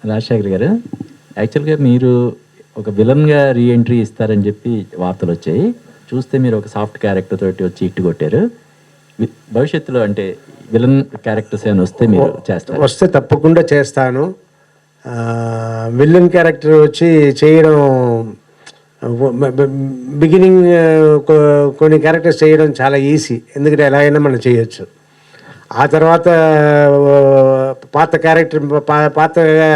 రాజశేఖర్ గారు, యాక్చువల్గా మీరు ఒక విలన్గా రీఎంట్రీ ఇస్తారని చెప్పి వార్తలు వచ్చాయి. చూస్తే మీరు ఒక సాఫ్ట్ క్యారెక్టర్ తోటి వచ్చి ఇట్టు కొట్టారు. భవిష్యత్తులో అంటే విలన్ క్యారెక్టర్స్ ఏమైనా వస్తే మీరు చేస్తారు? వస్తే తప్పకుండా చేస్తాను. విలన్ క్యారెక్టర్ వచ్చి చేయడం బిగినింగ్ కొన్ని క్యారెక్టర్స్ చేయడం చాలా ఈజీ, ఎందుకంటే ఎలా అయినా మనం చేయొచ్చు. ఆ తర్వాత పాత క్యారెక్టర్ పాతగా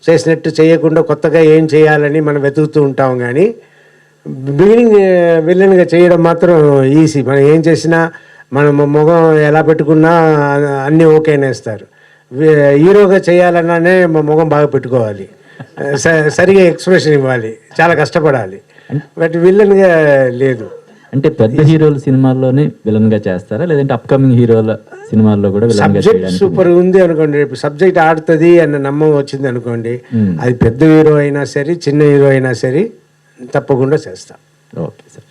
చేసినట్టు చేయకుండా కొత్తగా ఏం చేయాలని మనం వెతుకుతూ ఉంటాం. కానీ బిగినింగ్ విలన్గా చేయడం మాత్రం ఈజీ. మనం ఏం చేసినా మన ముఖం ఎలా పెట్టుకున్నా అన్నీ ఓకేనేస్తారు. హీరోగా చేయాలన్నానే ముఖం బాగా పెట్టుకోవాలి, సరిగా ఎక్స్ప్రెషన్ ఇవ్వాలి, చాలా కష్టపడాలి. బట్ విలన్గా లేదు. అంటే పెద్ద హీరోల సినిమాల్లోనే విలన్ గా చేస్తారా, లేదంటే అప్కమింగ్ హీరోల సినిమాల్లో కూడా విలన్ గా సబ్జెక్ట్ సూపర్ ఉంది అనుకోండి, సబ్జెక్ట్ ఆడుతుంది అన్న నమ్మకం వచ్చింది అనుకోండి, అది పెద్ద హీరో అయినా సరే చిన్న హీరో అయినా సరే తప్పకుండా చేస్తాం. Okay sir.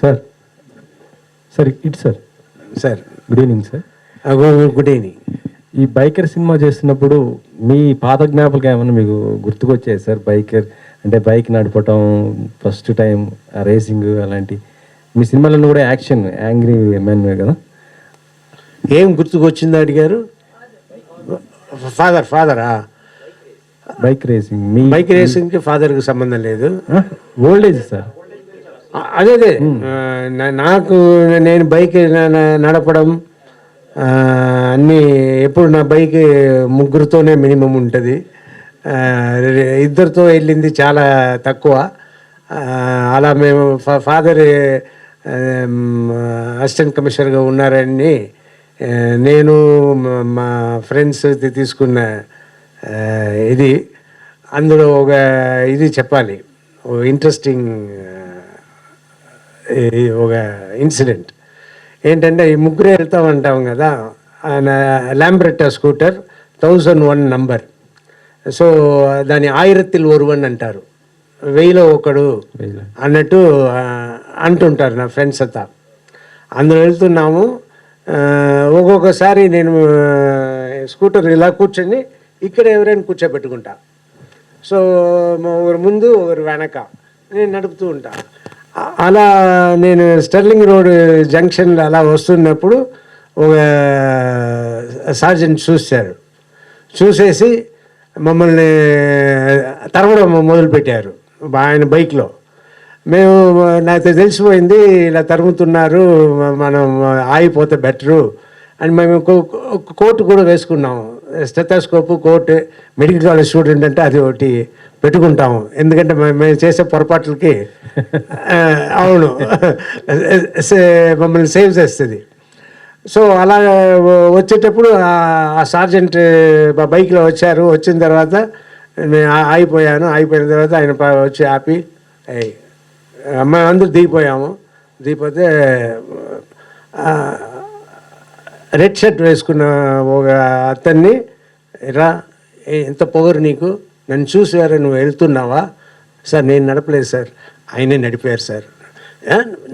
సార్ సార్ ఇటు sir sir good evening sir. Good evening. ఈ బైకర్ సినిమా చేస్తున్నప్పుడు మీ పాత జ్ఞాపకం ఏమన్నా మీకు గుర్తుకొచ్చాయి సార్? బైకర్ అంటే బైక్ నడపటం, ఫస్ట్ టైం రేసింగ్, అలాంటి మీ సినిమాలను కూడా యాక్షన్ యాంగ్రీ మెన్ కదా, ఏం గుర్తుకొచ్చిందో అడిగారు? ఫాదరా? Bike racing. మీ బైక్ రేసింగ్కి ఫాదర్కి సంబంధం లేదు. Old age sir. అదే నాకు నేను బైక్ నడపడం అన్నీ ఎప్పుడు నా బైక్ ముగ్గురితోనే మినిమం ఉంటుంది. ఇద్దరితో వెళ్ళింది చాలా తక్కువ. అలా మేము ఫాదర్ అసిస్టెంట్ కమిషనర్గా ఉన్నారని నేను మా ఫ్రెండ్స్ తీసుకున్న ఇది, అందులో ఒక ఇది చెప్పాలి, ఒక ఇంట్రెస్టింగ్ ఒక ఇన్సిడెంట్ ఏంటంటే, ఈ ముగ్గురే వెళ్తామంటాం కదా, ల్యాంబ్రెట్టా స్కూటర్ 1001 నంబర్. సో దాని ఆయిరత్తిల్ ఒరువన్ అంటారు, 1000లో ఒకడు అన్నట్టు అంటుంటారు నా ఫ్రెండ్స్ అంతా. అందులో వెళ్తున్నాము. ఒక్కొక్కసారి నేను స్కూటర్ ఇలా కూర్చొని ఇక్కడ ఎవరైనా కూర్చోబెట్టుకుంటా. సో ఒకరు ముందు ఒకరు వెనక నేను నడుపుతూ ఉంటా. అలా నేను స్టెర్లింగ్ రోడ్ జంక్షన్లో అలా వస్తున్నప్పుడు ఒక సార్జెంట్ చూసేసి మమ్మల్ని తరవడం మొదలుపెట్టారు ఆయన బైక్లో. నాకు తెలిసిపోయింది ఇలా తరుముతున్నారు, మనం ఆగిపోతే బెటరు అని మేము కోట్ కూడా వేసుకున్నాము. Stethoscope, coat, medical college student అంటే అది ఒకటి పెట్టుకుంటాము, ఎందుకంటే మేము చేసే పొరపాట్లకి అవును మమ్మల్ని సేవ్ చేస్తుంది. సో అలా వచ్చేటప్పుడు ఆ సార్జెంట్ బైక్లో వచ్చారు. వచ్చిన తర్వాత నేను ఆగిపోయిన తర్వాత ఆయన వచ్చి ఆపి అమ్మాయి అందరూ దిగిపోతే రెడ్ షర్ట్ వేసుకున్న ఒక అతన్ని, రా ఎంత పొగరు నీకు, నన్ను చూసారా, నువ్వు వెళ్తున్నావా? సార్ నేను నడపలేదు సార్, ఆయనే నడిపారు సార్.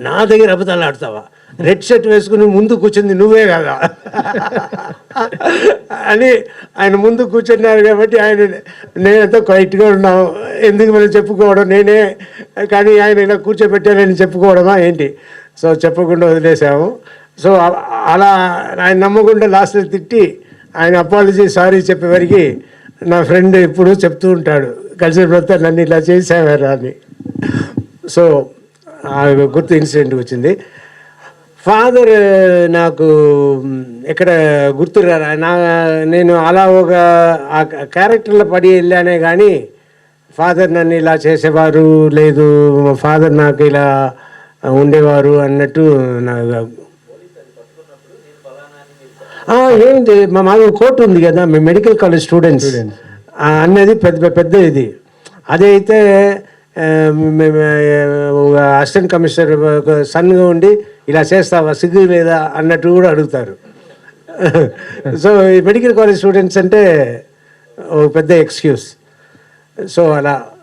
నా దగ్గర అబద్ధాలు ఆడతావా? రెడ్ షర్ట్ వేసుకుని ముందు కూర్చుంది నువ్వే కదా అని ఆయన ముందు కూర్చున్నారు. కాబట్టి ఆయన నేనంతా క్వైట్గా ఉన్నాము, ఎందుకు మనం చెప్పుకోవడం, నేనే కానీ ఆయన ఇలా కూర్చోబెట్టానని చెప్పుకోవడమా ఏంటి? సో చెప్పకుండా వదిలేసాము. సో అలా ఆయన నమ్మకుండా లాస్ట్లో తిట్టి ఆయన అపాలజీ సారీ చెప్పేవారికి నా ఫ్రెండ్ ఎప్పుడు చెప్తూ ఉంటాడు, కలిసిపోతే నన్ను ఇలా చేసేవారు అని. సో గుర్తు ఇన్సిడెంట్ వచ్చింది. ఫాదర్ నాకు ఎక్కడ గుర్తురా, నేను అలా ఒక ఆ క్యారెక్టర్లో పడి వెళ్ళానే కానీ ఫాదర్ నన్ను ఇలా చేసేవారు లేదు, ఫాదర్ నాకు ఇలా ఉండేవారు అన్నట్టు నాకు ఏంటి. మా కోర్టు ఉంది కదా, మేము మెడికల్ కాలేజ్ స్టూడెంట్స్ అన్నది పెద్ద ఇది. అదైతే ఒక అసిస్టెంట్ కమిషనర్ సన్గా ఉండి ఇలా చేస్తావా, సిగ్గు లేదా అన్నట్టు కూడా అడుగుతారు. సో ఈ మెడికల్ కాలేజ్ స్టూడెంట్స్ అంటే ఒక పెద్ద ఎక్స్క్యూజ్. సో అలా